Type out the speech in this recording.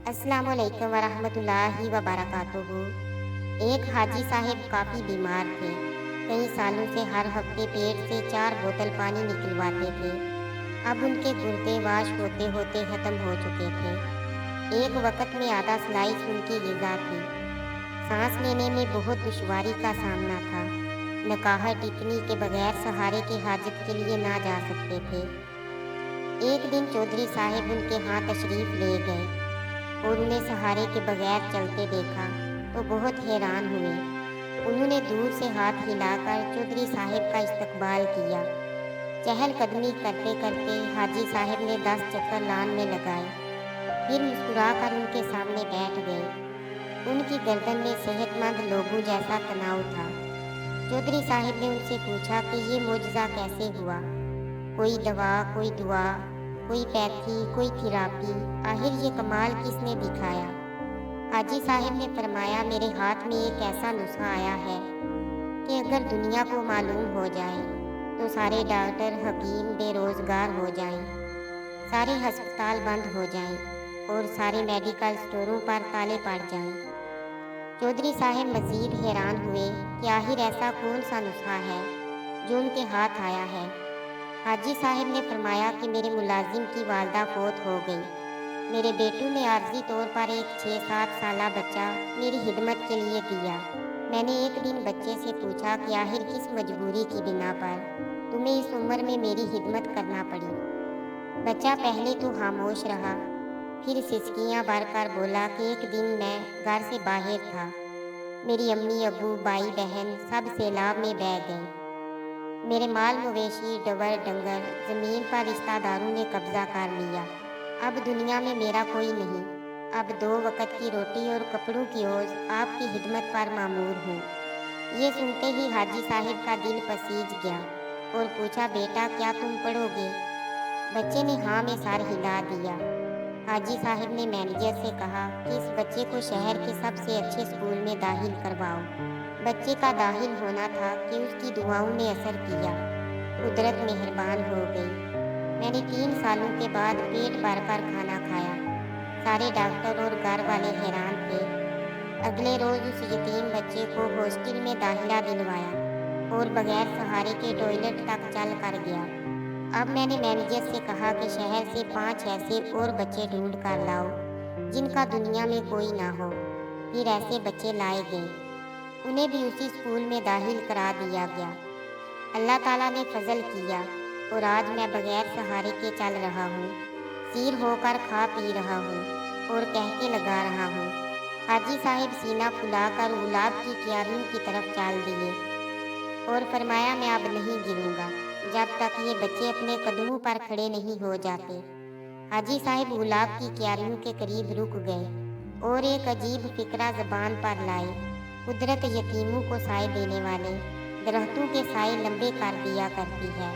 अस्सलाम वालेकुम वरहमतुल्लाहि वबरकातुहू। एक हाजी साहब काफ़ी बीमार थे। कई सालों से हर हफ्ते पेट से 4 बोतल पानी निकलवाते थे। अब उनके गुर्दे वाश होते होते ख़त्म हो चुके थे। एक वक्त में आधा स्लाइस उनकी ग़िज़ा थी। सांस लेने में बहुत दुश्वारी का सामना था। नकाहत इतनी के बगैर सहारे के हाजत के लिए ना जा सकते थे। एक दिन चौधरी साहब उनके यहाँ तशरीफ़ ले गए और उन्हें सहारे के बगैर चलते देखा तो बहुत हैरान हुए। उन्होंने दूर से हाथ हिलाकर चौधरी साहब का इस्तकबाल किया। चहलकदमी करते करते हाजी साहब ने 10 चक्कर लान में लगाए, फिर मुस्कुराकर उनके सामने बैठ गए। उनकी गर्दन में सेहतमंद लोगों जैसा तनाव था। चौधरी साहब ने उनसे पूछा कि ये मोजज़ा कैसे हुआ। कोई दवा, कोई दुआ, कोई पैथी, कोई थेरापी, आखिर ये कमाल किसने दिखाया। हाजी साहब ने फरमाया, मेरे हाथ में एक ऐसा नुस्खा आया है कि अगर दुनिया को मालूम हो जाए तो सारे डॉक्टर हकीम बेरोज़गार हो जाएं, सारे हस्पताल बंद हो जाएं और सारे मेडिकल स्टोरों पर ताले पड़ जाएं। चौधरी साहब मज़ीद हैरान हुए कि आखिर ऐसा कौन सा नुस्खा है जो उनके हाथ आया है। हाजी साहब ने फरमाया कि मेरे मुलाजिम की वालदा फौत हो गई। मेरे बेटू ने आर्जी तौर पर एक 6-7 साला बच्चा मेरी खिदमत के लिए दिया। मैंने एक दिन बच्चे से पूछा कि आखिर किस मजबूरी की बिना पर तुम्हें इस उम्र में मेरी खिदमत करना पड़ी। बच्चा पहले तो खामोश रहा, फिर सिसकियाँ भरकर बोला कि एक दिन मैं घर से बाहर था। मेरी अम्मी, अब्बू, भाई, बहन सब सैलाब में बह गए। मेरे माल मवेशी, डबर डंगर ज़मीन पर रिश्तेदारों ने कब्जा कर लिया। अब दुनिया में मेरा कोई नहीं। अब 2 वक्त की रोटी और कपड़ों की ओज़ आपकी खिदमत पर मामूर हूँ। ये सुनते ही हाजी साहब का दिल पसीज गया और पूछा, बेटा क्या तुम पढ़ोगे? बच्चे ने हाँ में सर हिला दिया। हाजी साहब ने मैनेजर से कहा कि इस बच्चे को शहर के सबसे अच्छे स्कूल में दाखिल करवाओ। बच्चे का दाखिल होना था कि उसकी दुआओं ने असर किया। कुदरत मेहरबान हो गई। मैंने 3 सालों के बाद पेट भरकर खाना खाया। सारे डॉक्टर और घर वाले हैरान थे। अगले रोज़ उस यतीम बच्चे को हॉस्टल में दाखिला दिलवाया और बगैर सहारे के टॉयलेट तक चल कर गया। अब मैंने मैनेजर से कहा कि शहर से 5 ऐसे और बच्चे ढूंढ कर लाओ जिनका दुनिया में कोई ना हो। फिर ऐसे बच्चे लाए गए। उन्हें भी उसी स्कूल में दाखिल करा दिया गया। अल्लाह ताला ने फजल किया और आज मैं बगैर सहारे के चल रहा हूँ, सिर होकर खा पी रहा हूँ और कहके लगा रहा हूँ। हाजी साहब सीना फुलाकर गुलाब की क्यारियों की तरफ चल दिए और फरमाया, मैं अब नहीं गिरूंगा जब तक ये बच्चे अपने कदमों पर खड़े नहीं हो जाते। हाजी साहब गुलाब की क्यारियों के करीब रुक गए और एक अजीब फिक्रा ज़बान पर लाए। कुदरत यतीमों को साए देने वाले दरख्तों के साए लंबे कर दिया करती है।